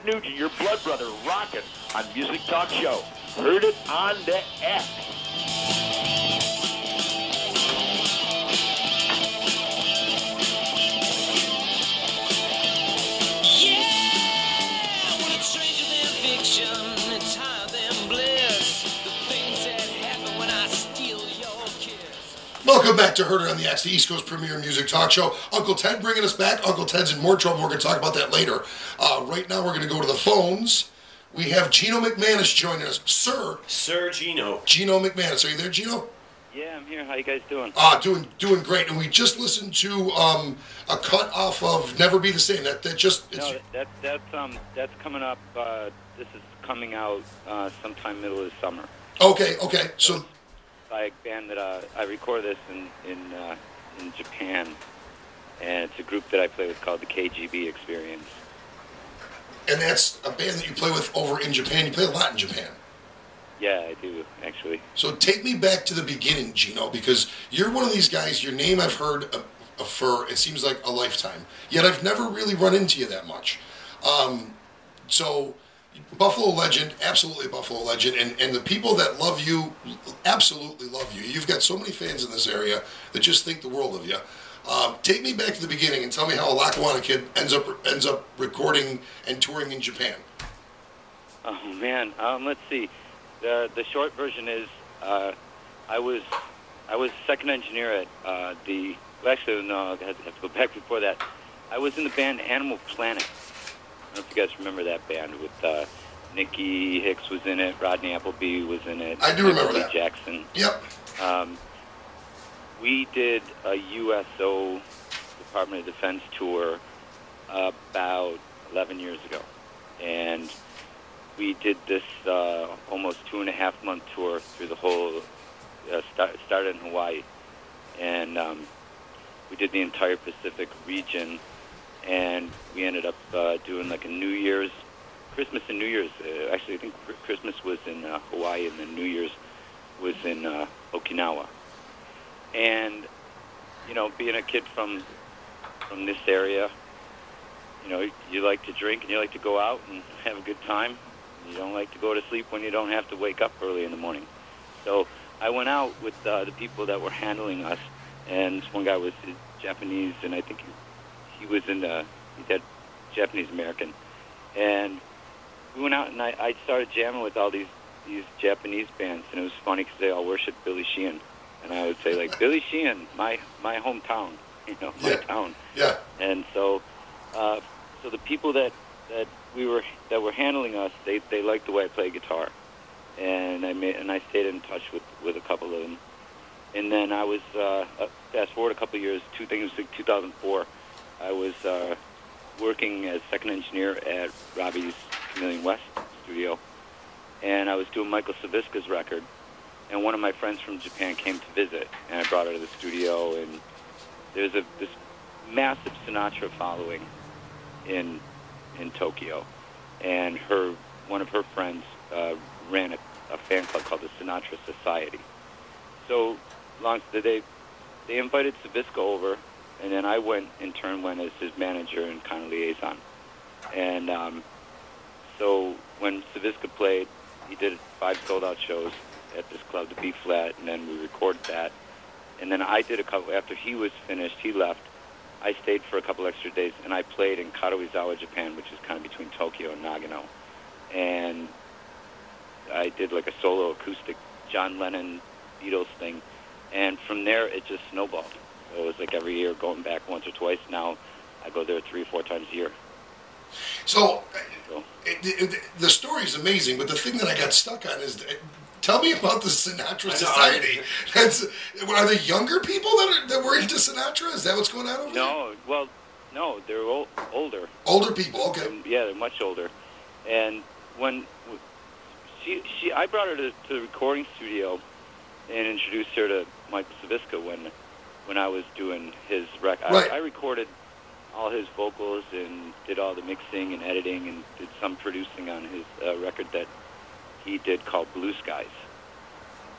Ted Nugent, your blood brother, rocking on Music Talk Show. Heard it on the X. Welcome back to Heard It on the X, the East Coast premier music talk show. Uncle Ted bringing us back. Uncle Ted's in more trouble. We're going to talk about that later. Right now, we're going to go to the phones. We have Geno McManus joining us. Sir Geno. Geno McManus. Are you there, Geno? Yeah, I'm here. How you guys doing? Doing great. And we just listened to a cut off of "Never Be the Same." That's coming up. This is coming out sometime middle of the summer. Okay. So by a band that I recorded this in Japan, and it's a group that I play with called the KGB Experience. And that's a band that you play with over in Japan. You play a lot in Japan. Yeah, I do, actually. So take me back to the beginning, Geno, because you're one of these guys, your name I've heard for, it seems like a lifetime, yet I've never really run into you that much. So Buffalo legend, absolutely Buffalo legend, and the people that love you absolutely love you. You've got so many fans in this area that just think the world of you. Take me back to the beginning and tell me how a Lackawanna kid ends up recording and touring in Japan. Oh man, let's see. The short version is I was second engineer at the. Well, actually, no, I have to go back before that. I was in the band Animal Planet. I don't know if you guys remember that band with Nikki Hicks was in it, Rodney Appleby was in it. I do remember that. Jackson. Yep. We did a USO Department of Defense tour about 11 years ago, and we did this almost 2.5-month tour through the whole. Started in Hawaii, and we did the entire Pacific region. And we ended up doing like a New Year's, Christmas and New Year's. Actually, I think Christmas was in Hawaii, and then New Year's was in Okinawa. And you know, being a kid from this area, you know, you like to drink and you like to go out and have a good time. You don't like to go to sleep when you don't have to wake up early in the morning. So I went out with the people that were handling us, and this one guy was Japanese, and I think he was in he's had Japanese American, and we went out and I started jamming with all these Japanese bands, and it was funny because they all worshiped Billy Sheehan, and I would say like Billy Sheehan, my hometown, you know, my town. Yeah. And so so the people that were handling us, they liked the way I played guitar, and I stayed in touch with a couple of them, and then I was fast forward a couple of years, 2004. I was working as second engineer at Robbie's Chameleon West studio, and I was doing Michael Saviska's record, and one of my friends from Japan came to visit, and I brought her to the studio, and there's this massive Sinatra following in Tokyo, and one of her friends ran a fan club called the Sinatra Society. So they invited Saviska over, and then I in turn went as his manager and kind of liaison. And so when Saviska played, he did 5 sold-out shows at this club, the B Flat, and then we recorded that. And then I did a couple, after he was finished, he left. I stayed for a couple extra days, and I played in Kadoizawa, Japan, which is kind of between Tokyo and Nagano. And I did like a solo acoustic John Lennon Beatles thing. And from there, it just snowballed. So it was like every year going back once or twice. Now I go there 3 or 4 times a year. So the story is amazing, but the thing that I got stuck on is, tell me about the Sinatra Society. Are they younger people that were into Sinatra? Is that what's going on over there? No, they're older. Older people, okay. Yeah, they're much older. And when I brought her to the recording studio and introduced her to Michael Saviska when I was doing his record. Right. I recorded all his vocals and did all the mixing and editing and did some producing on his record that he did called Blue Skies.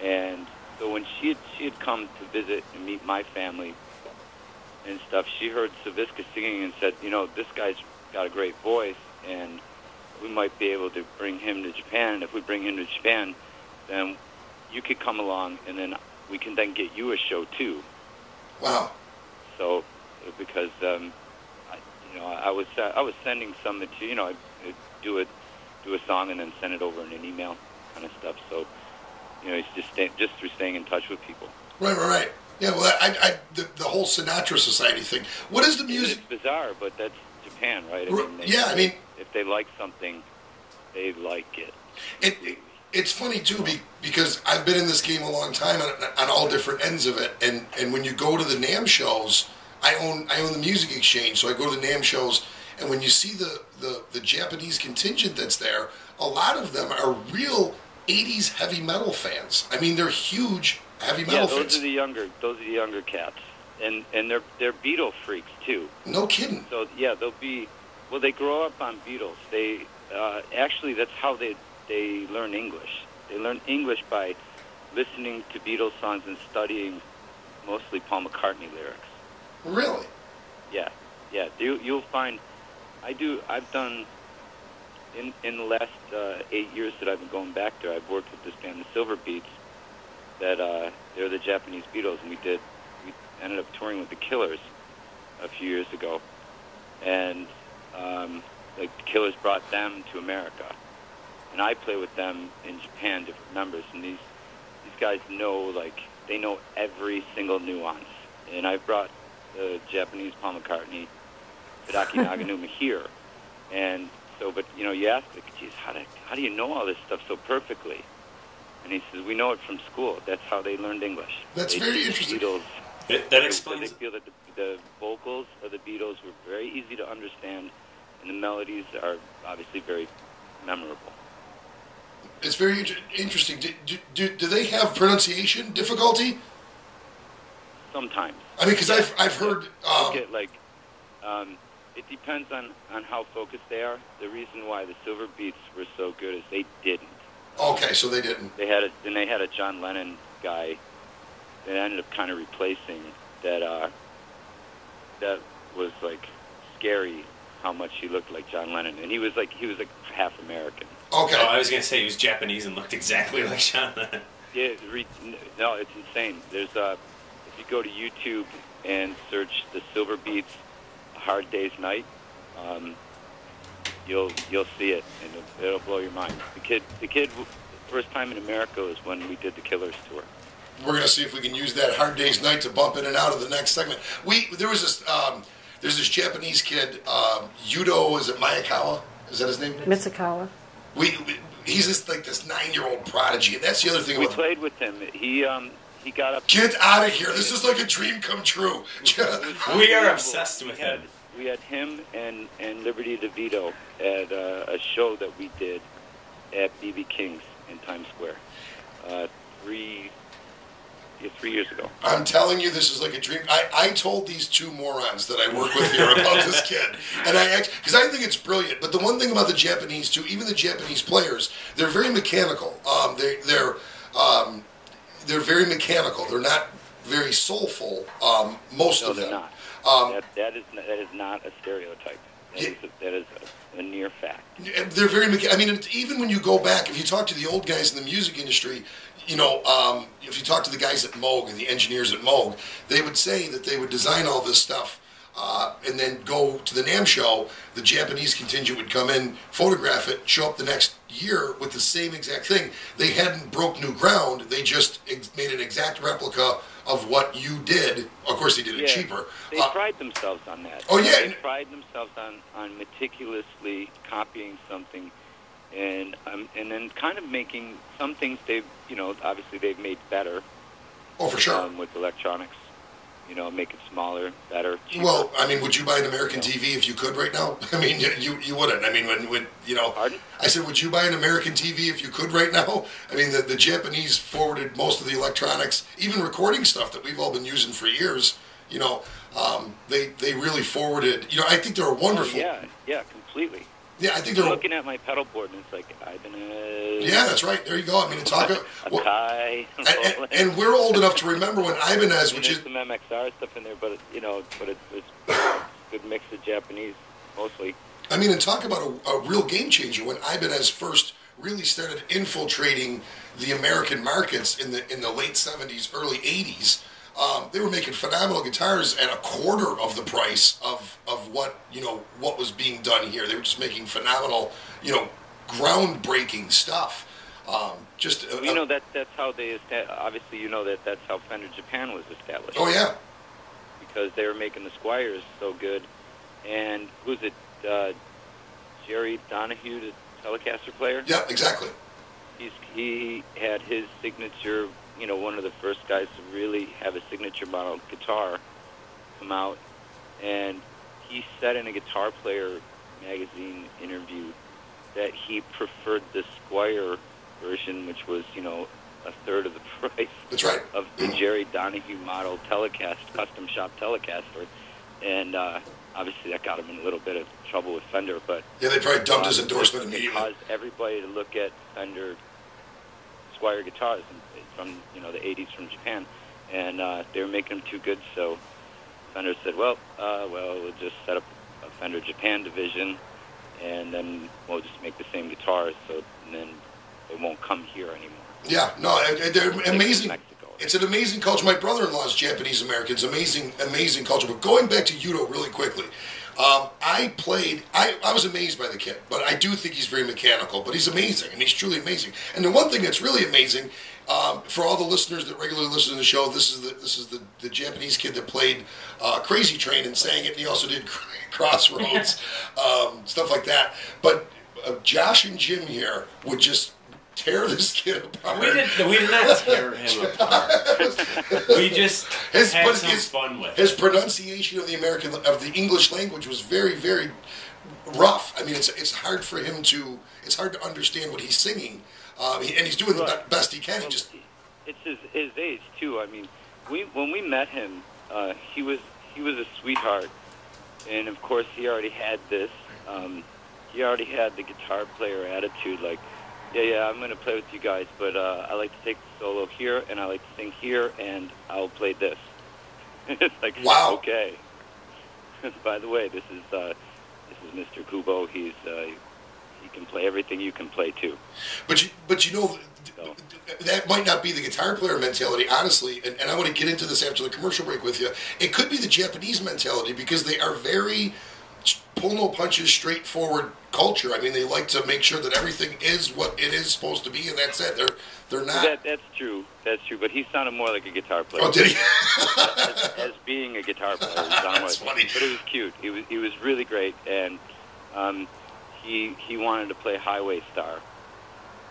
And so when she had come to visit and meet my family and stuff, she heard Saviska singing and said, you know, this guy's got a great voice, and we might be able to bring him to Japan. And if we bring him to Japan, then you could come along, and then we can then get you a show too. Wow. So, because I was sending some material. I'd do a song and then send it over in an email, kind of stuff. So, it's just through staying in touch with people. Right. Yeah. Well, the whole Sinatra Society thing. What is the music? It's bizarre, but that's Japan, right? If they like something, they like it. It's funny too because I've been in this game a long time on all different ends of it, and when you go to the NAMM shows, I own the Music Exchange, so I go to the NAMM shows, and when you see the Japanese contingent that's there, a lot of them are real 80s heavy metal fans. I mean, they're huge heavy metal fans. Those are the younger cats, and they're Beatle freaks too. No kidding. So they grow up on Beatles. They actually that's how they learn English. They learn English by listening to Beatles songs and studying mostly Paul McCartney lyrics. Really? Yeah. You'll find. I've done in the last 8 years that I've been going back there. I've worked with this band, the Silver Beats. That they're the Japanese Beatles, and we ended up touring with the Killers a few years ago, and the Killers brought them to America. And I play with them in Japan, different members, and these guys know every single nuance. And I've brought the Japanese Paul McCartney, Tadaki Naganuma here, and so, but you ask, geez, how do you know all this stuff so perfectly? And he says, we know it from school. That's how they learned English. That's very interesting. Beatles, that explains. They feel that the vocals of the Beatles were very easy to understand, and the melodies are obviously very memorable. It's very interesting. Do they have pronunciation difficulty? Sometimes. I mean, because I've heard. It depends on how focused they are. The reason why the Silver Beats were so good is they didn't. Okay, so they didn't. They had a John Lennon guy that ended up kind of replacing that. That was scary how much he looked like John Lennon, and he was half American. Okay. Oh, I was going to say he was Japanese and looked exactly like John Lennon. Yeah, no, it's insane. There's if you go to YouTube and search the Silver Beats, A Hard Day's Night, you'll see it, and it'll blow your mind. The kid, first time in America was when we did the Killers tour. We're going to see if we can use that Hard Day's Night to bump in and out of the next segment. There's this Japanese kid, Yudo, is it Miyakawa? Is that his name? Mitsukawa. He's this 9-year-old prodigy, and that's the other thing. We played with him. He got up. Get out of here! This is like a dream come true. We are obsessed with him. We had him and Liberty DeVito at a show that we did at BB King's in Times Square 3 years ago. I'm telling you, this is like a dream. I told these two morons that I work with here about this kid, and because I think it's brilliant. But the one thing about the Japanese too, even the Japanese players, they're very mechanical. They're very mechanical. They're not very soulful. Most of them. No, they're not. That is not a stereotype. That is a near fact. They're very. I mean, even when you go back, if you talk to the old guys in the music industry, if you talk to the guys at Moog and the engineers at Moog, they would say that they would design all this stuff and then go to the NAMM show. The Japanese contingent would come in, photograph it, show up the next year with the same exact thing. They hadn't broke new ground. They just made an exact replica of what you did. Of course, they did it cheaper. They pride themselves on that. Oh, yeah. They pride themselves on meticulously copying something and then kind of making some things obviously they've made better. Oh, for sure. With electronics, make it smaller, better, cheaper. Well, I mean, would you buy an American TV if you could right now? I mean, you wouldn't. I mean, when Pardon? I said, would you buy an American TV if you could right now? I mean, the Japanese forwarded most of the electronics, even recording stuff that we've all been using for years. They really forwarded. I think they're wonderful. Oh, yeah, completely. Yeah, I think they're looking at my pedal board, and it's like Ibanez. Yeah, that's right. There you go. I mean, talk Akai. And we're old enough to remember when Ibanez, which is some MXR stuff in there, but it's a good mix of Japanese mostly. I mean, and talk about a real game changer. When Ibanez first really started infiltrating the American markets in the late 70s, early 80s, they were making phenomenal guitars at a quarter of the price of what was being done here. They were just making phenomenal, groundbreaking stuff. That's how they obviously that's how Fender Japan was established. Oh yeah, because they were making the Squires so good, and who's it? Jerry Donahue, the Telecaster player. Yeah, exactly. He had his signature. One of the first guys to really have a signature model guitar come out, and he said in a Guitar Player magazine interview that he preferred the Squire version, which was, a third of the price. That's right. Of the Jerry Donahue model custom shop Telecaster. And obviously that got him in a little bit of trouble with Fender. But yeah, they probably dumped his endorsement it immediately. caused everybody to look at Fender Squire guitars from, the 80s from Japan. And they were making them too good, so Fender said, well, we'll just set up a Fender Japan division, and then we'll just make the same guitars, and then they won't come here anymore. Yeah, no, they're amazing. It's an amazing culture. My brother-in-law is Japanese American. It's amazing culture. But going back to judo really quickly, I was amazed by the kid, but I do think he's very mechanical. But he's amazing, and he's truly amazing. And the one thing that's really amazing, for all the listeners that regularly listen to the show, this is the Japanese kid that played Crazy Train and sang it, and he also did Crossroads, stuff like that. But Josh and Jim here would just tear this kid apart. We did not tear him apart. We just had some fun with his pronunciation of the English language was very, very rough. I mean, it's hard for him to. It's hard to understand what he's singing, and he's doing the best he can. It's his age too. I mean, when we met him, he was a sweetheart, and of course he already had this. He already had the guitar player attitude, like, yeah, I'm going to play with you guys, but I like to take the solo here, and I like to sing here, and I'll play this. It's like, wow. Okay. By the way, this is Mr. Kubo. He can play everything you can play too. But that might not be the guitar player mentality, honestly. And I want to get into this after the commercial break with you. It could be the Japanese mentality because they are very pull no punches, straightforward culture. I mean, they like to make sure that everything is what it is supposed to be, and that's it. They're not. That's true. That's true. But he sounded more like a guitar player. Oh, did he? as being a guitar player, he sounded that's funny. But it was cute. He was really great, and he wanted to play Highway Star,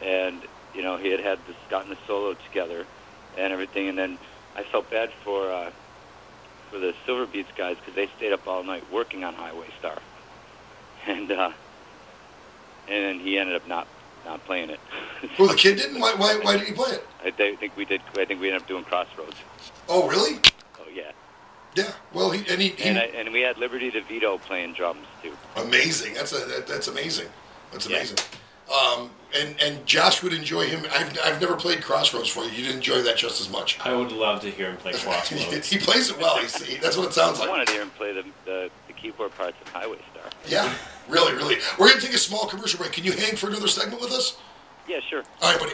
and he had gotten the solo together and everything, and then I felt bad for the Silver Beats guys because they stayed up all night working on Highway Star. And he ended up not playing it. Well, the kid didn't. Why did he play it? I think we did. I think we ended up doing Crossroads. Oh, really? Oh, yeah. Yeah. Well, and we had Liberty DeVito playing drums too. Amazing. That's amazing. That's amazing. Yeah. And Josh would enjoy him. I've never played Crossroads for you. You'd enjoy that just as much. I would love to hear him play Crossroads. He plays it well. That's what it sounds like. I wanted to hear him play the keyboard parts of Highway Star. Yeah, really. We're going to take a small commercial break. Can you hang for another segment with us? Yeah, sure. All right, buddy.